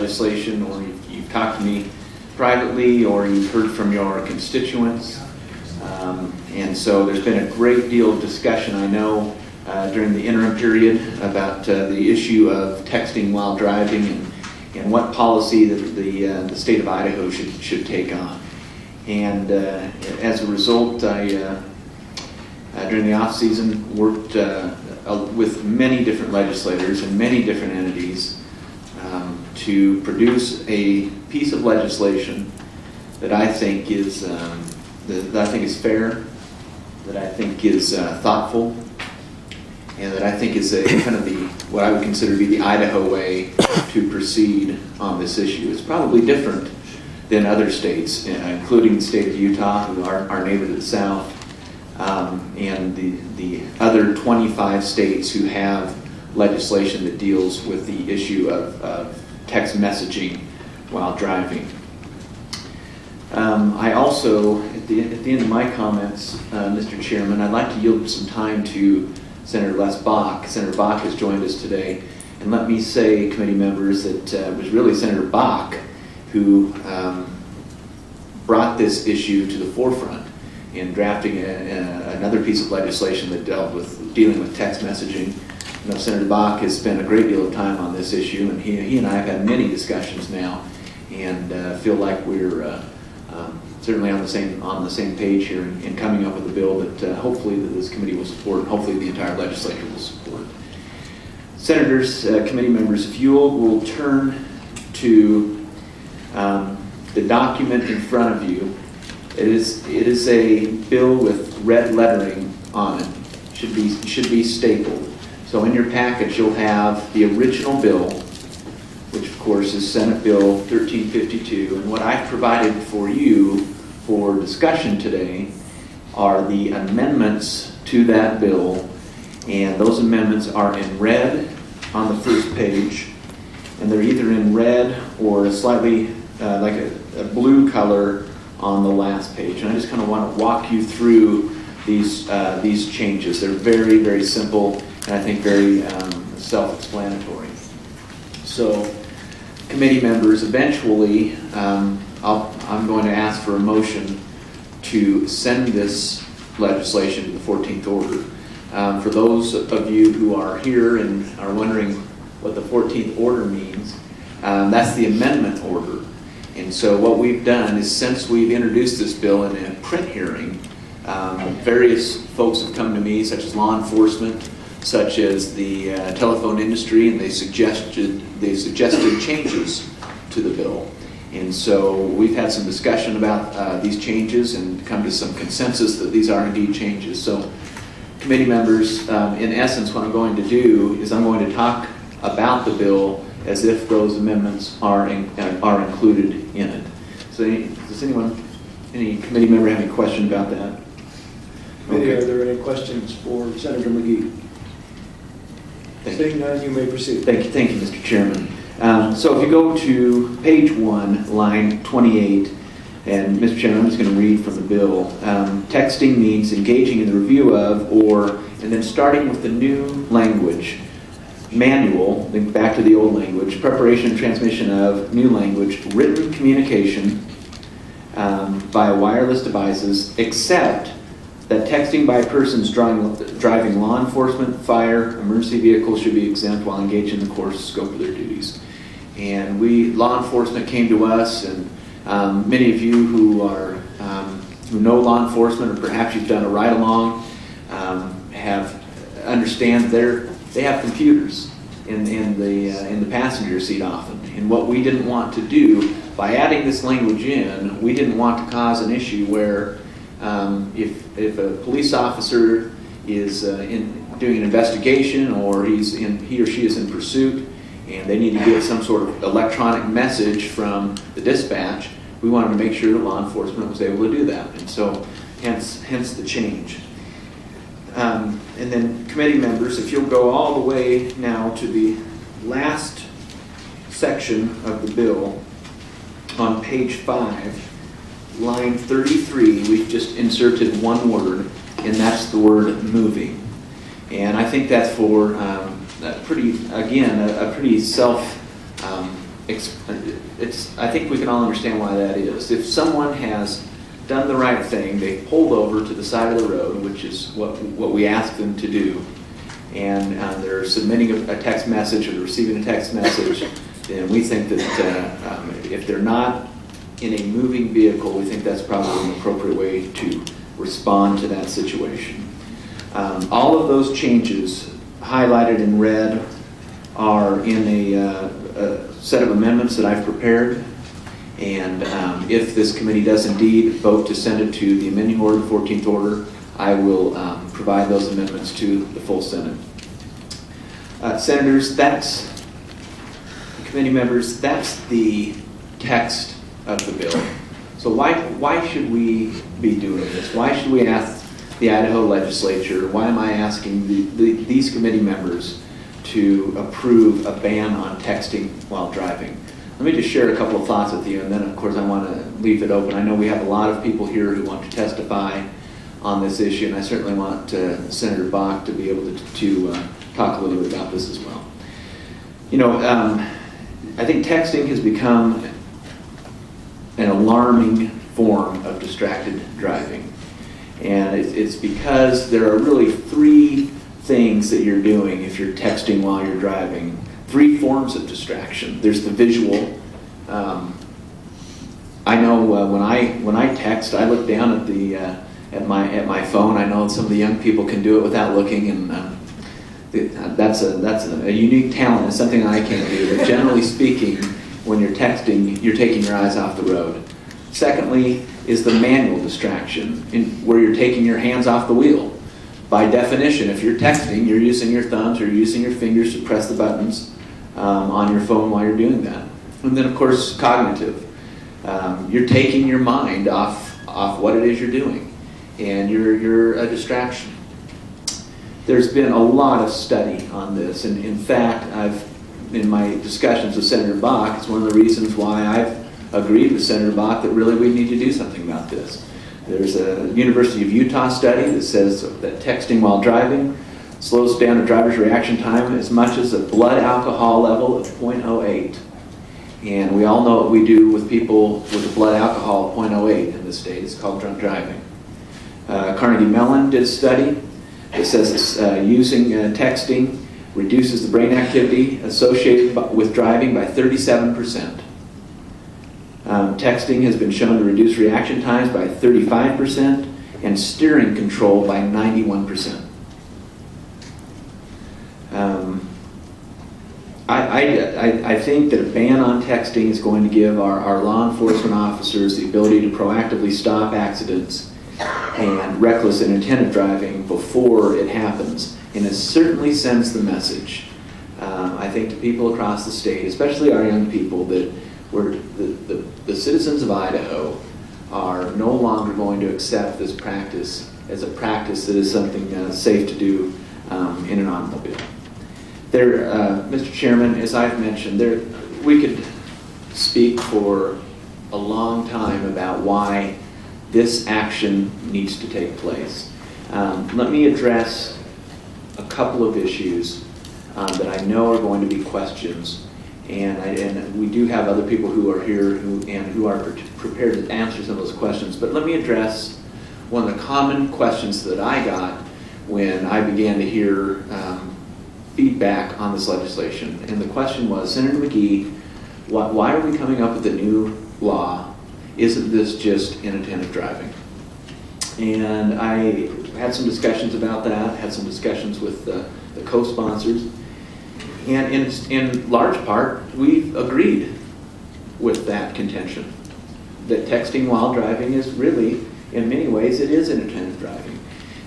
legislation, or you've talked to me privately, or you've heard from your constituents. And so there's been a great deal of discussion, I know, during the interim period about the issue of texting while driving and what policy that the state of Idaho should take on. And as a result, I during the off season worked with many different legislators and many different entities to produce a piece of legislation that I think is fair, that I think is thoughtful, and that I think is a kind of what I would consider to be the Idaho way to proceed on this issue. It's probably different than other states, including the state of Utah, who are our neighbor to the south, and the other 25 states who have legislation that deals with the issue of text messaging while driving. I also, at the end of my comments, Mr. Chairman, I'd like to yield some time to Senator Les Bach. Senator Bach has joined us today, and let me say, committee members, that it was really Senator Bach who brought this issue to the forefront in drafting another piece of legislation that dealt with dealing with text messaging. You know, Senator Bach has spent a great deal of time on this issue, and he and I have had many discussions now, and feel like we're certainly on the same page here in coming up with a bill that hopefully that this committee will support, and hopefully the entire legislature will support. Senators, committee members, if you will turn to the document in front of you. It is a bill with red lettering on it. Should be stapled. So in your package you'll have the original bill, which of course is Senate Bill 1352, and what I've provided for you for discussion today are the amendments to that bill, and those amendments are in red on the first page, and they're either in red or slightly like a blue color on the last page. And I just kind of want to walk you through these changes. They're very, very simple, and I think very self-explanatory. So, committee members, eventually I'm going to ask for a motion to send this legislation to the 14th order. For those of you who are here and are wondering what the 14th order means, that's the amendment order. And so what we've done is, since we've introduced this bill in a print hearing, various folks have come to me, such as law enforcement, such as the telephone industry, and they suggested changes to the bill. And so we've had some discussion about these changes and come to some consensus that these are indeed changes. So, committee members, in essence, what I'm going to do is I'm going to talk about the bill as if those amendments are included in it. So, does any committee member have any question about that? Okay. Are there any questions for Senator McGee? Seeing none, you may proceed. Thank you, Mr. Chairman. So if you go to page 1, line 28, and Mr. Chairman, I'm just going to read from the bill. Texting means engaging in the review of, and then starting with the new language, manual, then back to the old language, preparation and transmission of new language, written communication via wireless devices, except that texting by persons driving law enforcement, fire, emergency vehicles should be exempt while engaged in the course scope of their duties. And law enforcement came to us, and many of you who know law enforcement, or perhaps you've done a ride-along, understand they have computers in the passenger seat often. And what we didn't want to do by adding this language in, we didn't want to cause an issue where if a police officer is doing an investigation, or he or she is in pursuit, and they need to get some sort of electronic message from the dispatch, we wanted to make sure that law enforcement was able to do that, and so hence the change. And then, committee members, if you'll go all the way now to the last section of the bill on page 5, line 33, we've just inserted one word, and that's the word moving. And I think that's for a pretty I think we can all understand why that is. If someone has done the right thing, they pulled over to the side of the road, which is what we ask them to do, and they're submitting a text message or they're receiving a text message, then we think that if they're not in a moving vehicle, we think that's probably an appropriate way to respond to that situation. All of those changes highlighted in red are in a set of amendments that I've prepared. And if this committee does indeed vote to send it to the amending order, the 14th order, I will provide those amendments to the full Senate. Senators, committee members, that's the text of the bill. So why should we be doing this? Why should we ask the Idaho legislature, why am I asking these committee members to approve a ban on texting while driving? Let me just share a couple of thoughts with you, and then of course I want to leave it open. I know we have a lot of people here who want to testify on this issue, and I certainly want Senator Bach to be able to talk a little bit about this as well. You know, I think texting has become an alarming form of distracted driving. And it's because there are really three things that you're doing if you're texting while you're driving. Three forms of distraction. There's the visual. I know when I text, I look down at my phone. I know some of the young people can do it without looking, and that's a unique talent. It's something I can't do. But generally speaking, when you're texting, you're taking your eyes off the road. Secondly is the manual distraction, where you're taking your hands off the wheel. By definition, if you're texting, you're using your thumbs or you're using your fingers to press the buttons on your phone while you're doing that. And then, of course, cognitive. You're taking your mind off what it is you're doing, and you're a distraction. There's been a lot of study on this, and in fact, in my discussions with Senator Bach, it's one of the reasons why I've agreed with Senator Bach that really we need to do something about this. There's a University of Utah study that says that texting while driving slows down a driver's reaction time as much as a blood alcohol level of 0.08. And we all know what we do with people with a blood alcohol of 0.08 in this state. It's called drunk driving. Carnegie Mellon did a study that says using texting reduces the brain activity associated with driving by 37%. Texting has been shown to reduce reaction times by 35% and steering control by 91%. I think that a ban on texting is going to give our law enforcement officers the ability to proactively stop accidents and reckless and inattentive driving before it happens. And it certainly sends the message, I think, to people across the state, especially our young people, that the citizens of Idaho are no longer going to accept this practice as a practice that is something safe to do in an automobile. Mr. Chairman, as I've mentioned, we could speak for a long time about why this action needs to take place. Let me address a couple of issues that I know are going to be questions, and we do have other people who are here who are prepared to answer some of those questions. But let me address one of the common questions that I got when I began to hear feedback on this legislation. And the question was, Senator McGee, why are we coming up with a new law? Isn't this just inattentive driving? And I had some discussions about that, had some discussions with the co-sponsors, and in large part, we've agreed with that contention, that texting while driving is really, in many ways, it is inattentive driving.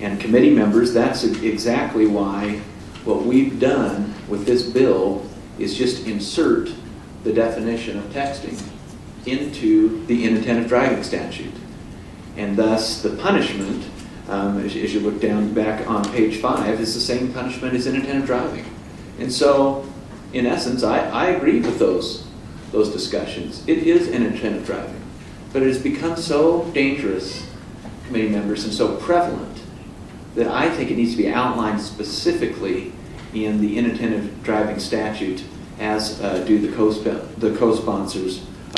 And committee members, that's exactly why what we've done with this bill is just insert the definition of texting into the inattentive driving statute. And thus the punishment, as you look down back on page 5, is the same punishment as inattentive driving. And so, in essence, I agree with those discussions. It is inattentive driving. But it has become so dangerous, committee members, and so prevalent that I think it needs to be outlined specifically in the inattentive driving statute as do the co-sponsors